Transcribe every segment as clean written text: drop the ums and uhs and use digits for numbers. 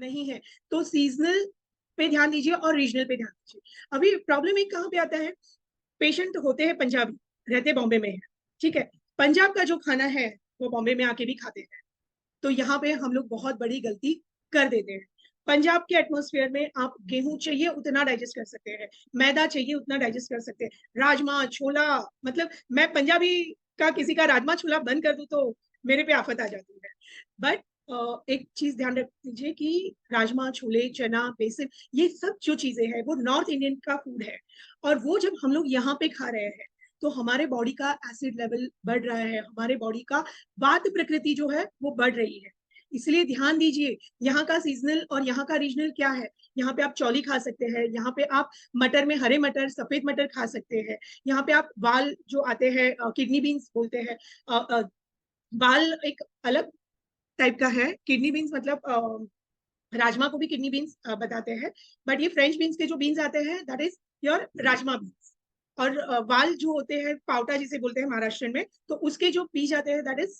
नहीं है। तो सीजनल पे ध्यान दीजिए और रीजनल पे ध्यान दीजिए। अभी प्रॉब्लम एक कहाँ पे आता है, पेशेंट होते हैं पंजाबी, रहते बॉम्बे में है, ठीक है, पंजाब का जो खाना है वो बॉम्बे में आके भी खाते हैं। तो यहाँ पे हम लोग बहुत बड़ी गलती कर देते हैं। पंजाब के एटमोसफेयर में आप गेहूं चाहिए उतना डाइजेस्ट कर सकते हैं, मैदा चाहिए उतना डाइजेस्ट कर सकते हैं, राजमा छोला, मतलब मैं पंजाबी का किसी का राजमा छोला बंद कर दूं तो मेरे पे आफत आ जाती है। बट एक चीज ध्यान रख दीजिए कि राजमा छोले चना बेसन ये सब जो चीजें हैं वो नॉर्थ इंडियन का फूड है, और वो जब हम लोग यहाँ पे खा रहे हैं तो हमारे बॉडी का एसिड लेवल बढ़ रहा है, हमारे बॉडी का वात प्रकृति जो है वो बढ़ रही है। इसलिए ध्यान दीजिए यहाँ का सीजनल और यहाँ का रीजनल क्या है। यहाँ पे आप चौली खा सकते हैं, यहाँ पे आप मटर में हरे मटर सफेद मटर खा सकते हैं, यहाँ पे आप वाल जो आते हैं किडनी बीन्स बोलते हैं, वाल एक अलग टाइप का है, किडनी बीन्स मतलब राजमा को भी किडनी बीन्स बताते हैं, बट ये फ्रेंच बीन्स के जो बीन्स आते हैं that is your rajma beans. और वाल जो होते हैं पाउटा जिसे बोलते हैं महाराष्ट्र में, तो उसके जो बीज आते हैं दैट इज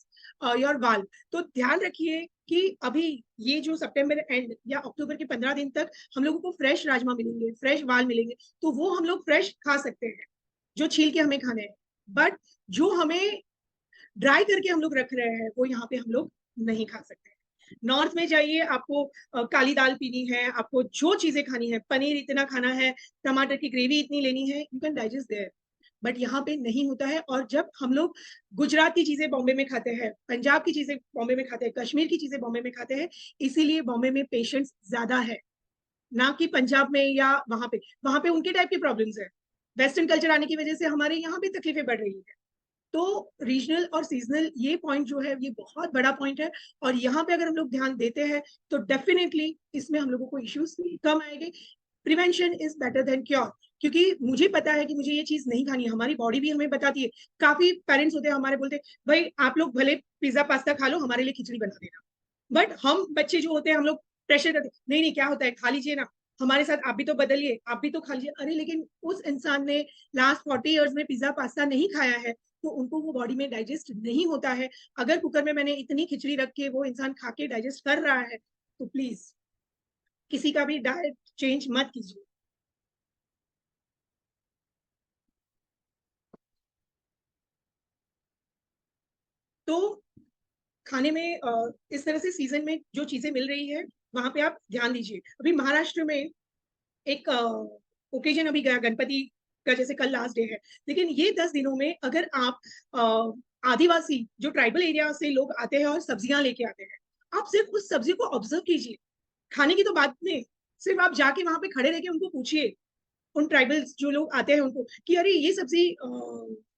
योर वाल। तो ध्यान रखिए कि अभी ये जो सितंबर एंड या अक्टूबर के 15 दिन तक हम लोगों को फ्रेश राजमा मिलेंगे, फ्रेश वाल मिलेंगे, तो वो हम लोग फ्रेश खा सकते हैं जो छील के हमें खाने हैं। बट जो हमें ड्राई करके हम लोग रख रहे हैं वो यहाँ पे हम लोग नहीं खा सकते। नॉर्थ में जाइए, आपको काली दाल पीनी है, आपको जो चीजें खानी है, पनीर इतना खाना है, टमाटर की ग्रेवी इतनी लेनी है, you can digest their. But यहाँ पे नहीं होता है। और जब हम लोग गुजरात की चीजें बॉम्बे में खाते हैं, पंजाब की चीजें बॉम्बे में खाते हैं, कश्मीर की चीजें बॉम्बे में खाते हैं, इसीलिए बॉम्बे में पेशेंट्स ज्यादा है, ना कि पंजाब में या वहां पे उनके टाइप की प्रॉब्लम्स है। वेस्टर्न कल्चर आने की वजह से हमारे यहाँ पे तकलीफें बढ़ रही है। तो रीजनल और सीजनल ये पॉइंट जो है ये बहुत बड़ा पॉइंट है, और यहाँ पे अगर हम लोग ध्यान देते हैं तो डेफिनेटली इसमें हम लोगों को इश्यूज कम आएंगे। Prevention is better than cure, क्योंकि मुझे पता है कि मुझे ये चीज नहीं खानी है, हमारी बॉडी भी हमें बताती है। काफी पेरेंट्स होते हैं हमारे, बोलते हैं भाई आप लोग भले पिज्जा पास्ता खा लो, हमारे लिए खिचड़ी बना देना। बट हम बच्चे जो होते हैं हम लोग प्रेशर करते नहीं नहीं क्या होता है खा लीजिए ना, हमारे साथ आप भी तो बदलिए, आप भी तो खा लीजिए। अरे लेकिन उस इंसान ने लास्ट 40 ईयर्स में पिज्जा पास्ता नहीं खाया है, तो उनको वो बॉडी में डाइजेस्ट नहीं होता है। अगर कुकर में मैंने इतनी खिचड़ी रख के वो इंसान खा के डाइजेस्ट कर रहा है, तो प्लीज किसी का भी डाइट चेंज मत कीजिए। तो खाने में इस तरह से सीजन में जो चीजें मिल रही है वहां पे आप ध्यान दीजिए। अभी महाराष्ट्र में एक ओकेजन अभी गया गणपति का, जैसे कल लास्ट डे है, लेकिन ये 10 दिनों में अगर आप आदिवासी जो ट्राइबल एरिया से लोग आते हैं और सब्जियां लेके आते हैं, आप सिर्फ उस सब्जी को ऑब्जर्व कीजिए। खाने की तो बात नहीं, सिर्फ आप जाके वहां पे खड़े रह के उनको पूछिए, उन ट्राइबल्स जो लोग आते हैं उनको, कि अरे ये सब्जी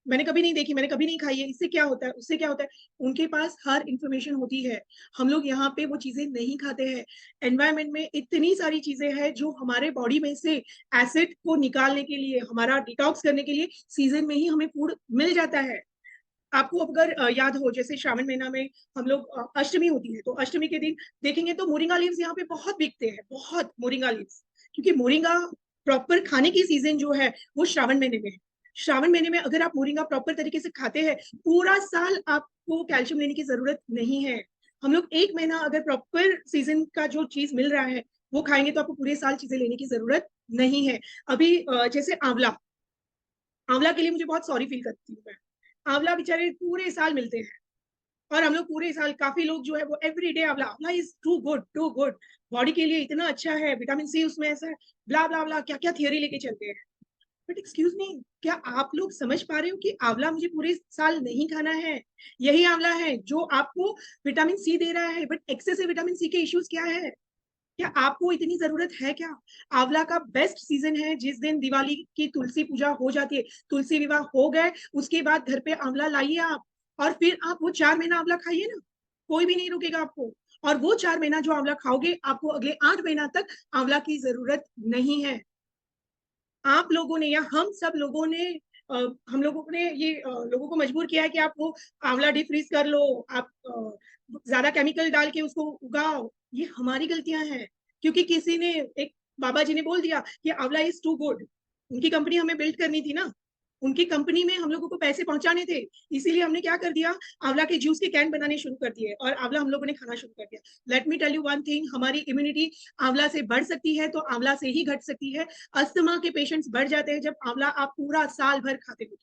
मैंने कभी नहीं देखी, मैंने कभी नहीं खाई है, इससे क्या होता है, उससे क्या होता है। उनके पास हर इंफॉर्मेशन होती है। हम लोग यहाँ पे वो चीजें नहीं खाते हैं। एनवायरमेंट में इतनी सारी चीजें हैं जो हमारे बॉडी में से एसिड को निकालने के लिए, हमारा डिटॉक्स करने के लिए सीजन में ही हमें फूड मिल जाता है। आपको अगर याद हो, जैसे श्रावण महीना में हम लोग अष्टमी होती है, तो अष्टमी के दिन देखेंगे तो मोरिंगा लीव्स यहाँ पे बहुत बिकते हैं, बहुत मोरिंगा लीव्स, क्योंकि मोरिंगा प्रॉपर खाने की सीजन जो है वो श्रावण महीने में है। श्रावण महीने में अगर आप मोरिंगा प्रॉपर तरीके से खाते हैं, पूरा साल आपको कैल्शियम लेने की जरूरत नहीं है। हम लोग एक महीना अगर प्रॉपर सीजन का जो चीज मिल रहा है वो खाएंगे तो आपको पूरे साल चीजें लेने की जरूरत नहीं है। अभी जैसे आंवला, आंवला के लिए मुझे बहुत सॉरी फील करती हूँ मैं। आंवला बेचारे पूरे साल मिलते हैं, और हम लोग पूरे साल, काफी लोग जो है वो every day amla, amla is too good, too good, body के लिए इतना अच्छा है, विटामिन सी उसमें ऐसा है, ब्ला ब्ला ब्ला, क्या क्या थियोरी लेके चलते हैं। बट एक्सक्यूज मी, क्या आप लोग समझ पा रहे हो कि आंवला मुझे पूरे साल नहीं खाना है? यही आंवला है जो आपको विटामिन सी दे रहा है, बट एक्सेसिव विटामिन सी के इश्यूज क्या है? क्या आपको इतनी जरूरत है क्या? आंवला का बेस्ट सीजन है जिस दिन दिवाली की तुलसी पूजा हो जाती है, तुलसी विवाह हो गए, उसके बाद घर पे आंवला लाइए आप, और फिर आप वो 4 महीना आंवला खाइए ना, कोई भी नहीं रुकेगा आपको। और वो 4 महीना जो आंवला खाओगे, आपको अगले 8 महीना तक आंवला की जरूरत नहीं है। आप लोगों ने या हम सब लोगों ने हम लोगों ने ये लोगों को मजबूर किया है कि आप वो आंवला डीप फ्रीज कर लो, आप ज्यादा केमिकल डाल के उसको उगाओ। ये हमारी गलतियां हैं, क्योंकि किसी ने, एक बाबा जी ने बोल दिया कि आंवला इज टू गुड। उनकी कंपनी हमें बिल्ड करनी थी ना, उनकी कंपनी में हम लोगों को पैसे पहुंचाने थे, इसीलिए हमने क्या कर दिया, आंवला के जूस के कैन बनाने शुरू कर दिए और आंवला हम लोगों ने खाना शुरू कर दिया। Let me tell you one thing, हमारी इम्यूनिटी आंवला से बढ़ सकती है तो आंवला से ही घट सकती है। अस्थमा के पेशेंट्स बढ़ जाते हैं जब आंवला आप पूरा साल भर खाते हो।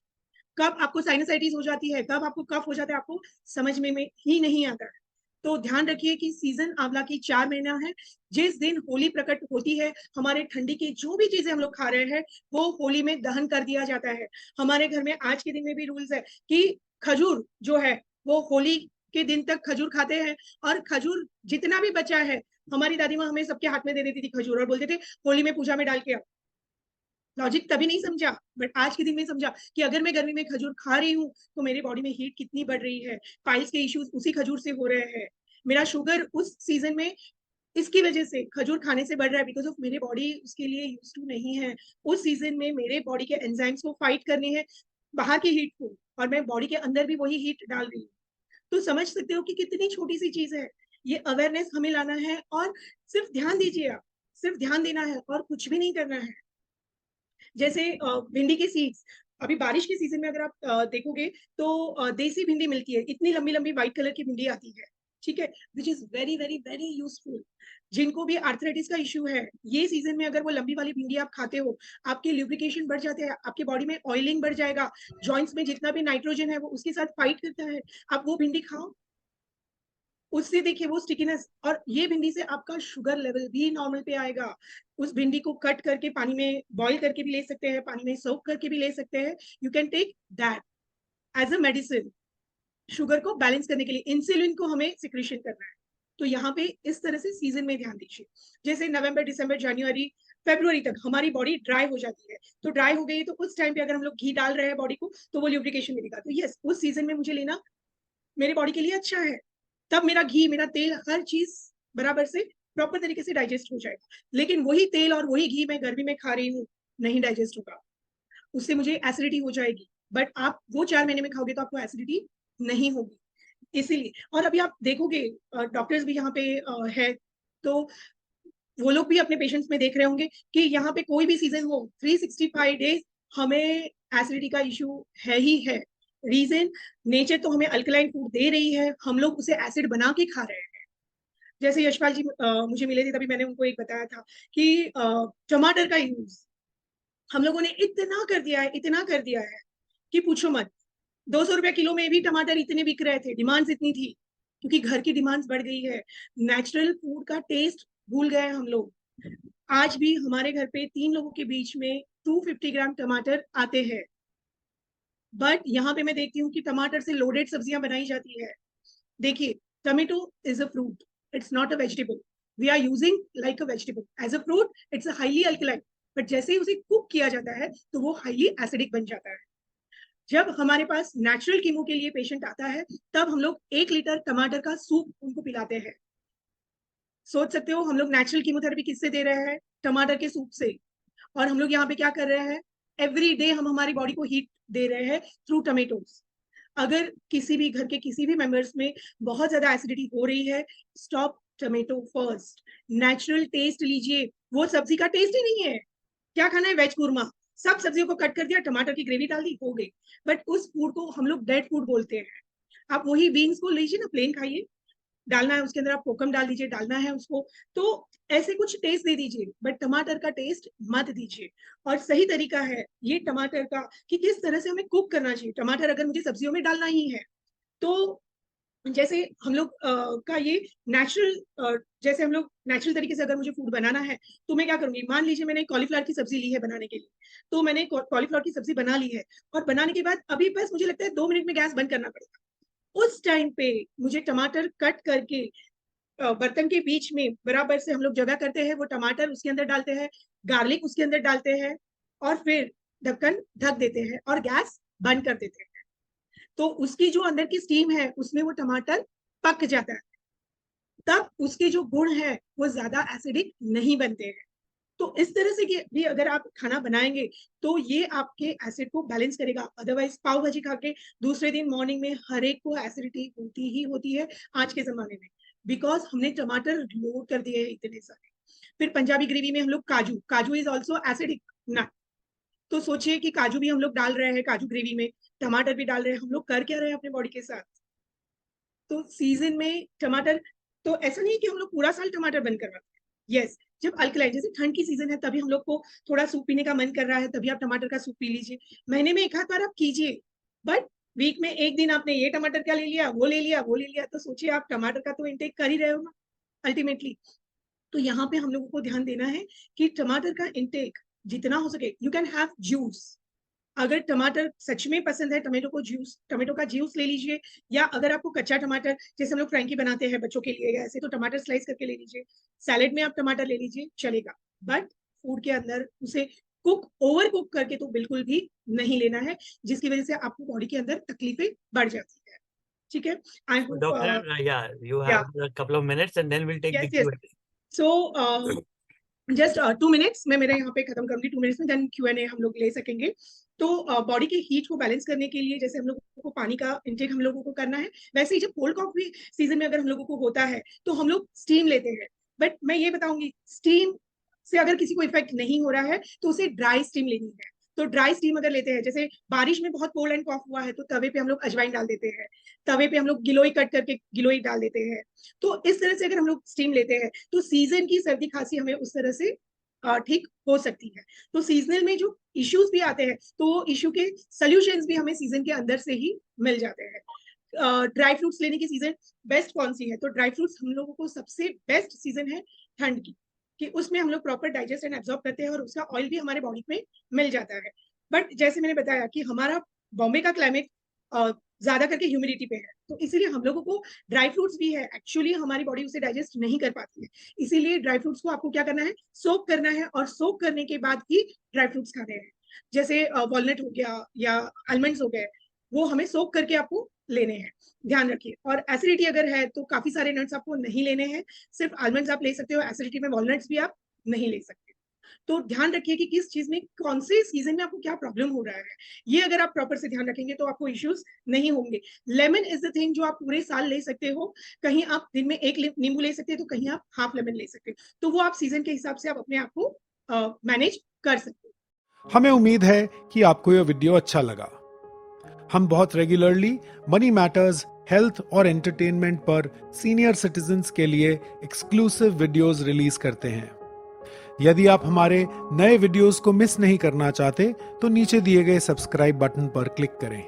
कब आपको साइनसाइटिस हो जाती है, कब आपको कफ हो जाता है, आपको समझ में ही नहीं आता है। तो ध्यान रखिए कि सीजन आंवला की 4 महीना है। जिस दिन होली प्रकट होती है, हमारे ठंडी की जो भी चीजें हम लोग खा रहे हैं वो होली में दहन कर दिया जाता है। हमारे घर में आज के दिन में भी रूल्स है कि खजूर जो है वो होली के दिन तक खजूर खाते हैं, और खजूर जितना भी बचा है, हमारी दादी माँ हमें सबके हाथ में दे देती थी खजूर और बोलते थे होली में पूजा में डाल के आओ। लॉजिक तभी नहीं समझा, बट आज के दिन में समझा कि अगर मैं गर्मी में खजूर खा रही हूँ तो मेरे बॉडी में हीट कितनी बढ़ रही है, पाइल्स के इश्यूज उसी खजूर से हो रहे हैं, मेरा शुगर उस सीजन में इसकी वजह से खजूर खाने से बढ़ रहा है, बिकॉज ऑफ मेरे बॉडी उसके लिए यूज टू नहीं है। उस सीजन में मेरे बॉडी के एंजाइम्स को फाइट करने हैं बाहर की हीट को, और मैं बॉडी के अंदर भी वही हीट डाल रही हूँ। तो समझ सकते हो कि कितनी छोटी सी चीज है। ये अवेयरनेस हमें लाना है, और सिर्फ ध्यान दीजिए, आप सिर्फ ध्यान देना है और कुछ भी नहीं करना है। जैसे भिंडी की सीड्स, अभी बारिश के सीजन में अगर आप देखोगे तो देसी भिंडी मिलती है, इतनी लंबी लंबी व्हाइट कलर की भिंडी आती है, ठीक है, which is very very very useful. जिनको भी आर्थराइटिस का इश्यू है, ये सीजन में अगर वो लंबी वाली भिंडी आप खाते हो, आपके ल्यूब्रिकेशन बढ़ जाते हैं, आपके बॉडी में ऑयलिंग बढ़ जाएगा, जॉइंट्स में जितना भी नाइट्रोजन है वो उसके साथ फाइट करता है। आप वो भिंडी खाओ, उससे देखिए वो स्टिकीनेस, और ये भिंडी से आपका शुगर लेवल भी नॉर्मल पे आएगा। उस भिंडी को कट करके पानी में बॉईल करके भी ले सकते हैं, पानी में सोक करके भी ले सकते हैं। You can take that as a medicine, sugar को बैलेंस करने के लिए, इंसुलिन को हमें सिक्रीशन करना है। तो यहाँ पे इस तरह से सीजन में ध्यान दीजिए। जैसे नवंबर दिसंबर जनवरी फरवरी तक हमारी बॉडी ड्राई हो जाती है, तो ड्राई हो गई तो उस टाइम पे अगर हम लोग घी डाल रहे हैं बॉडी को तो वो ल्यूब्रिकेशन मिलेगा, तो यस उस सीजन में मुझे लेना मेरे बॉडी के लिए अच्छा है। तब मेरा घी मेरा तेल हर चीज बराबर से प्रॉपर तरीके से डाइजेस्ट हो जाएगा। लेकिन वही तेल और वही घी मैं गर्मी में खा रही हूँ, नहीं डाइजेस्ट होगा, उससे मुझे एसिडिटी हो जाएगी। बट आप वो 4 महीने में खाओगे तो आपको एसिडिटी नहीं होगी। इसीलिए, और अभी आप देखोगे डॉक्टर्स भी यहाँ पे है, तो वो लोग भी अपने पेशेंट्स में देख रहे होंगे कि यहाँ पे कोई भी सीजन हो 365 डेज हमें एसिडिटी का इशू है ही है। रीजन, नेचर तो हमें अल्कलाइन फूड दे रही है, हम लोग उसे एसिड बना के खा रहे हैं। जैसे यशपाल जी मुझे मिले थे, तभी मैंने उनको एक बताया था कि टमाटर का यूज हम लोगों ने इतना कर दिया है, इतना कर दिया है कि पूछो मत। 200 रुपए किलो में भी टमाटर इतने बिक रहे थे, डिमांड्स इतनी थी, क्योंकि घर की डिमांड्स बढ़ गई है। नेचुरल फूड का टेस्ट भूल गए हम लोग। आज भी हमारे घर पे 3 लोगों के बीच में 250 ग्राम टमाटर आते हैं, बट यहाँ पे मैं देखती हूँ कि टमाटर से लोडेड सब्जियां बनाई जाती है। देखिए, tomato is a fruit, it's not a vegetable. We are using like a vegetable, as a fruit it's a highly alkaline, but जैसे ही उसे कुक किया जाता है तो वो हाईली एसिडिक बन जाता है। जब हमारे पास नेचुरल कीमो के लिए पेशेंट आता है, तब हम लोग 1 लीटर टमाटर का सूप उनको पिलाते हैं। सोच सकते हो हम लोग नेचुरल कीमोथेरेपी किससे दे रहे हैं, टमाटर के सूप से। और हम लोग यहाँ पे क्या कर रहे हैं, एवरी डे हम हमारी बॉडी को हीट दे रहे हैं थ्रू टमेटोज। अगर किसी भी घर के किसी भी मेंबर्स में बहुत ज्यादा एसिडिटी हो रही है, stop tomato first, natural taste लीजिए। वो सब्जी का टेस्ट ही नहीं है। क्या खाना है, वेज कुरमा, सब सब्जियों को कट कर दिया, टमाटर की ग्रेवी डाल दी, हो गई। बट उस फूड को हम लोग डेड फूड बोलते हैं। आप वही बीन्स को लीजिए ना, प्लेन खाइए, डालना है उसके अंदर आप कोकम डाल दीजिए, डालना है उसको, तो ऐसे कुछ टेस्ट दे दीजिए, बट टमाटर का टेस्ट मत दीजिए। और सही तरीका है ये टमाटर का कि किस तरह से हमें कुक करना चाहिए। टमाटर अगर मुझे सब्जियों में डालना ही है तो जैसे हम लोग का ये नेचुरल, जैसे हम लोग नेचुरल तरीके से अगर मुझे फूड बनाना है तो मैं क्या करूंगी, मान लीजिए मैंने कॉलीफ्लावर की सब्जी ली है बनाने के लिए, तो मैंने कॉलीफ्लावर की सब्जी बना ली है, और बनाने के बाद अभी बस मुझे लगता है 2 मिनट में गैस बंद करना पड़ेगा। उस टाइम पे मुझे टमाटर कट करके बर्तन के बीच में बराबर से हम लोग जगह करते हैं, वो टमाटर उसके अंदर डालते हैं, गार्लिक उसके अंदर डालते हैं, और फिर ढक्कन ढक देते हैं और गैस बंद कर देते हैं। तो उसकी जो अंदर की स्टीम है उसमें वो टमाटर पक जाता है, तब उसके जो गुण है वो ज्यादा एसिडिक नहीं बनते हैं। तो इस तरह से भी अगर आप खाना बनाएंगे तो ये आपके एसिड को बैलेंस करेगा। अदरवाइज पाव भाजी खा के दूसरे दिन मॉर्निंग में हर एक को एसिडिटी होती ही होती है आज के जमाने में, बिकॉज हमने टमाटर लोड कर दिए हैं इतने सारे। फिर पंजाबी ग्रेवी में हम लोग काजू, काजू इज ऑल्सो एसिडिक नट, तो सोचिए कि काजू भी हम लोग डाल रहे हैं काजू ग्रेवी में, टमाटर भी डाल रहे हैं, हम लोग कर क्या रहे हैं अपने बॉडी के साथ। तो सीजन में टमाटर, तो ऐसा नहीं है कि हम लोग पूरा साल टमाटर बंद करवाते हैं। यस, जब अल्कलाइन, जैसे ठंड की सीजन है तभी हम लोग को थोड़ा सूप पीने का मन कर रहा है, तभी आप टमाटर का सूप पी लीजिए, महीने में एक आध बार आप कीजिए। बट वीक में एक दिन आपने ये टमाटर का ले लिया, वो ले लिया, वो ले लिया, तो सोचिए आप टमाटर का तो इंटेक कर ही रहे हो ना अल्टीमेटली। तो यहाँ पे हम लोगों को ध्यान देना है कि टमाटर का इंटेक जितना हो सके, यू कैन हैव जूस। अगर टमाटर सच में पसंद है, टमाटो का जूस ले लीजिए, या अगर आपको कच्चा टमाटर, जैसे हम लोग फ्रैंकी बनाते हैं बच्चों के लिए, ऐसे तो टमाटर स्लाइस करके ले लीजिए, सैलेड में आप टमाटर ले लीजिए, चलेगा। बट फूड के अंदर उसे ओवर कुक करके तो बिल्कुल भी नहीं लेना है, जिसकी वजह से आपको बॉडी के अंदर तकलीफें बढ़ जाती है। ठीक है, I hope. Doctor, you have a couple of minutes and then we'll take the Q&A. So just 2 minutes मैं मेरा यहाँ पे खत्म करूंगी, 2 मिनट्स में, देन Q&A हम लोग ले सकेंगे। तो बॉडी के हीट को बैलेंस करने के लिए जैसे हम लोगों को पानी का इंटेक हम लोगों को करना है, वैसे ही जब कोल्ड कॉफ भी सीजन में अगर हम लोगों को होता है तो हम लोग स्टीम लेते हैं। बट मैं ये बताऊंगी, स्टीम से अगर किसी को इफेक्ट नहीं हो रहा है तो उसे ड्राई स्टीम लेनी है। तो ड्राई स्टीम अगर लेते हैं, जैसे बारिश में बहुत कोल्ड एंड कॉफ हुआ है तो तवे पे हम लोग अजवाइन डाल देते हैं, तवे पे हम लोग गिलोई कट करके गिलोई डाल देते हैं। तो इस तरह से अगर हम लोग स्टीम लेते हैं तो सीजन की सर्दी खांसी हमें उस तरह से ठीक हो सकती है। तो सीजनल में जो इश्यूज भी आते हैं तो इश्यू के सोल्यूशंस भी हमें सीजन के अंदर से ही मिल जाते हैं। ड्राई फ्रूट्स लेने की सीजन बेस्ट कौन सी है? तो ड्राई फ्रूट्स हम लोगों को सबसे बेस्ट सीजन है ठंड की, कि उसमें हम लोग प्रॉपर डाइजेस्ट एंड एब्जॉर्ब करते हैं और उसका ऑयल भी हमारे बॉडी में मिल जाता है। बट जैसे मैंने बताया कि हमारा बॉम्बे का क्लाइमेट ज्यादा करके ह्यूमिडिटी पे है, तो इसीलिए हम लोगों को ड्राई फ्रूट्स भी है, एक्चुअली हमारी बॉडी उसे डाइजेस्ट नहीं कर पाती है। इसीलिए ड्राई फ्रूट्स को आपको क्या करना है, सोक करना है, और सोक करने के बाद ही ड्राई फ्रूट्स खाने हैं। जैसे वॉलनट हो गया या आलमंड्स हो गए, वो हमें सोक करके आपको लेने हैं, ध्यान रखिए। और एसिडिटी अगर है तो काफी सारे नट्स आपको नहीं लेने हैं, सिर्फ आलमंड्स आप ले सकते हो, एसिडिटी में वॉलनट्स भी आप नहीं ले सकते। तो ध्यान रखिए कि किस चीज में, कौन से सीजन में आपको क्या प्रॉब्लम हो रहा है, ये अगर आप प्रॉपर से ध्यान रखेंगे तो आपको इश्यूज नहीं होंगे। लेमन इज द थिंग जो आप पूरे साल ले सकते हो, कहीं आप दिन में एक नींबू ले सकते हो तो कहीं आप हाफ लेमन ले सकते हो, तो वो आप सीजन के हिसाब से आप अपने आप को मैनेज कर सकते हो। हमें उम्मीद है कि आपको यह वीडियो अच्छा लगा। हम बहुत रेगुलरली मनी मैटर्स, हेल्थ और एंटरटेनमेंट पर सीनियर सिटीजन्स के लिए एक्सक्लूसिव वीडियोस रिलीज करते हैं। यदि आप हमारे नए वीडियोस को मिस नहीं करना चाहते तो नीचे दिए गए सब्सक्राइब बटन पर क्लिक करें।